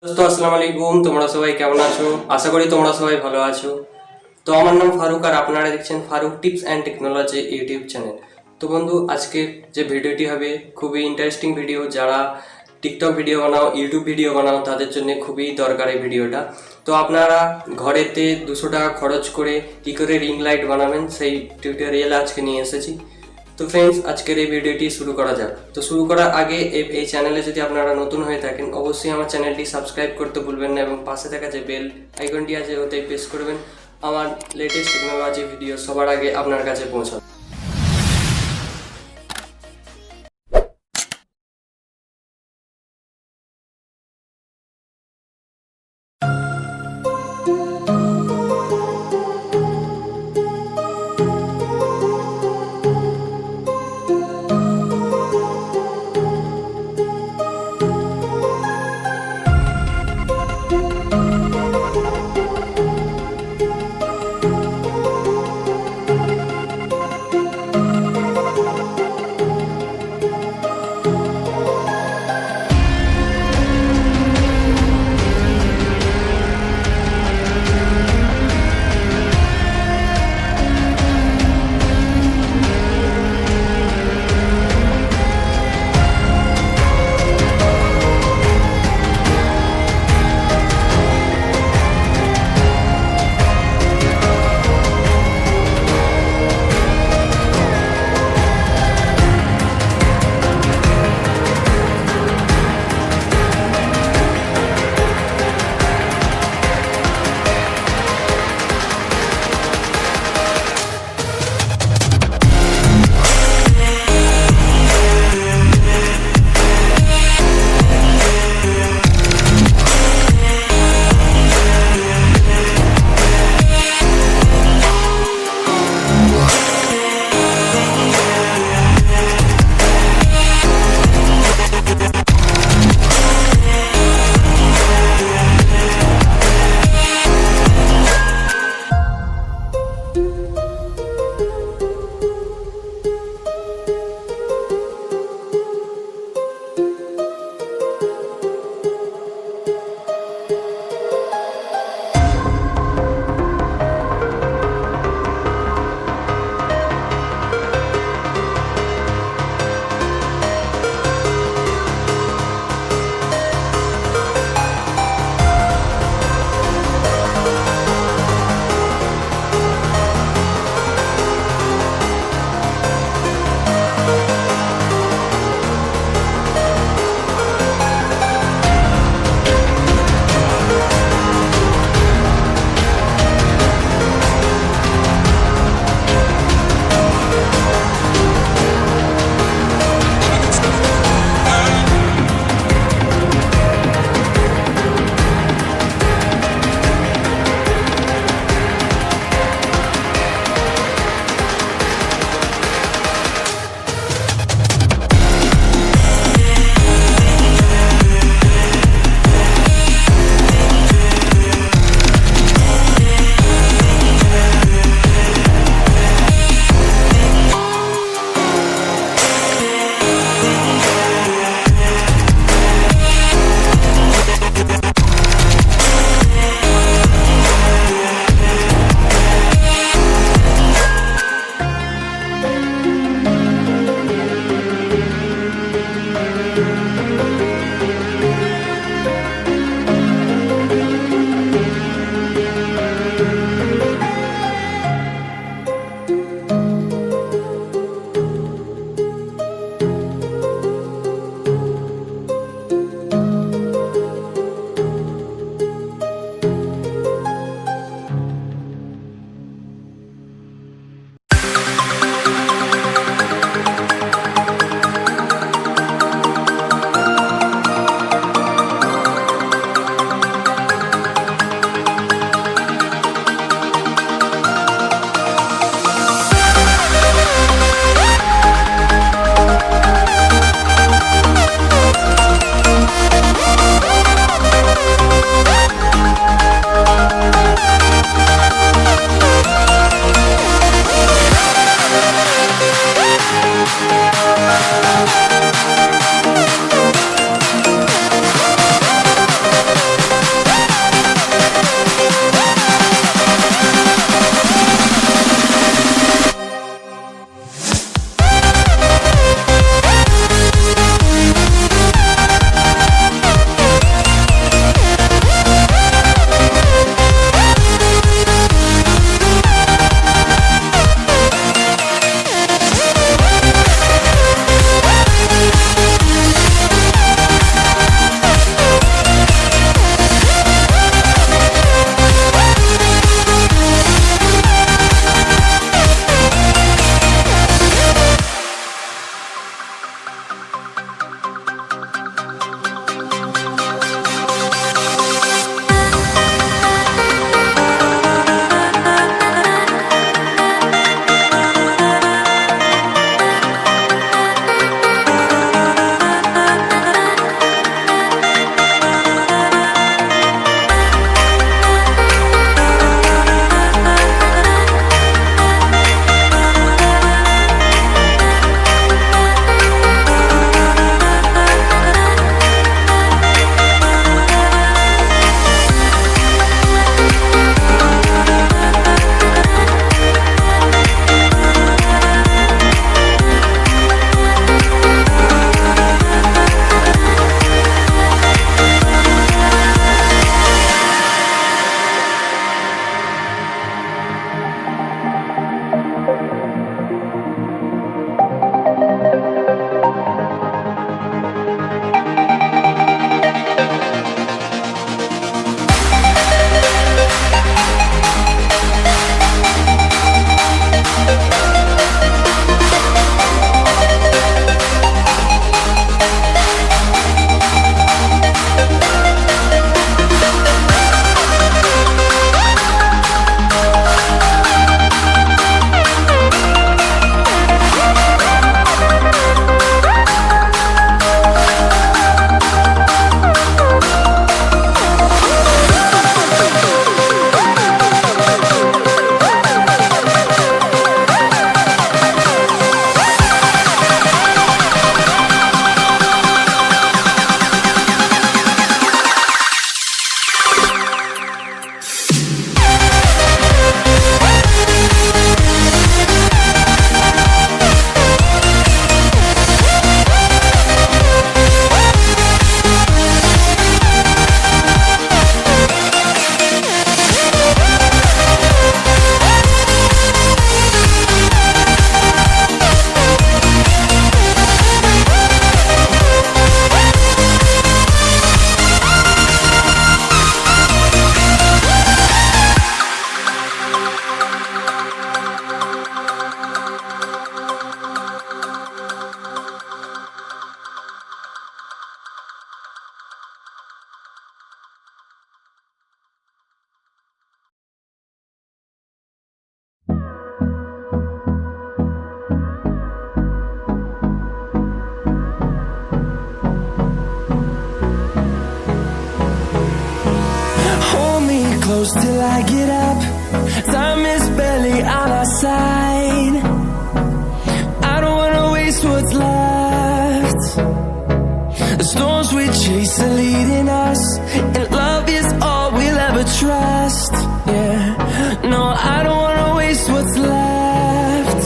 দোস্ত আসসালামু আলাইকুম, তোমরা সবাই কেমন আছো? আশা করি তোমরা সবাই ভালো আছো। তো আমার নাম ফারুক আর আপনারা দেখছেন Faruk tips and technology YouTube channel. তো বন্ধু, আজকে যে ভিডিওটি হবে খুবই ইন্টারেস্টিং ভিডিও। যারা টিকটক ভিডিও বানাও, ইউটিউব ভিডিও বানাও, তাদের জন্য খুবই দরকার এই ভিডিওটা। তো আপনারা ঘরেতে 200 টাকা খরচ করে কী করে রিং লাইট বানাবেন সেই টিউটোরিয়াল আজকে নিয়ে এসেছি। তো ফ্রেন্ডস, আজকের এই ভিডিওটি শুরু করা যাক। তো শুরু করার আগে এই চ্যানেলে যদি আপনারা নতুন হয়ে থাকেন, অবশ্যই আমার চ্যানেলটি সাবস্ক্রাইব করতে ভুলবেন না এবং পাশে থাকা যে বেল আইকনটি আছে ওতে প্রেস করবেন আমার লেটেস্ট টেকনোলজি ভিডিও সবার আগে আপনার কাছে পৌঁছাবে। close till I get up. Time is barely on our side. I don't wanna waste what's left. The storms we chase are leading us, and love is all we'll ever trust. Yeah, no, I don't wanna waste what's left.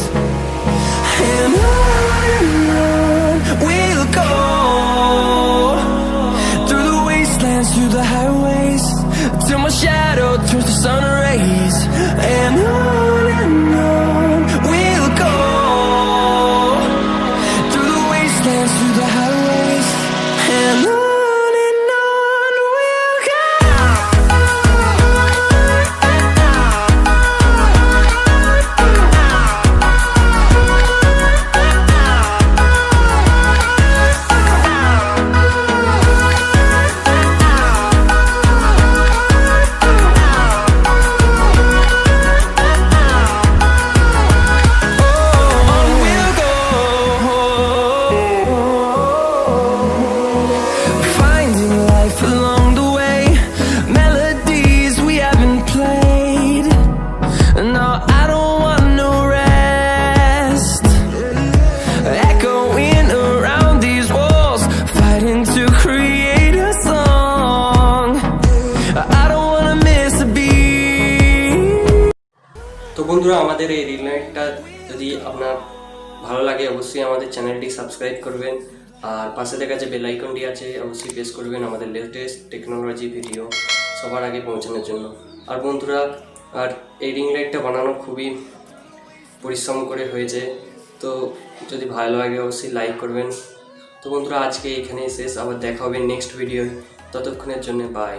And on we'll go, through the wastelands, through the highways, till my shadow turns to sun rays. And on we'll go, through the wastelands, through the highways, and on we'll go. তো বন্ধুরা, আমাদের এই reel লাইটটা যদি আপনার ভালো লাগে অবশ্যই আমাদের চ্যানেলটি সাবস্ক্রাইব করবেন, আর পাশে দেখা যে বেল আইকনটি আছে অবশ্যই প্রেস করবেন আমাদের লেটেস্ট টেকনোলজি ভিডিও সবার আগে পৌঁছানোর জন্য। আর বন্ধুরা, আর এই রিং লাইটটা বানানো খুবই পরিশ্রম করে হয়েছে, তো যদি ভালো লাগে অবশ্যই লাইক করবেন। তো বন্ধুরা, আজকে এখানেই শেষ, আবার দেখা হবে নেক্সট ভিডিও, ততক্ষণের জন্য বাই।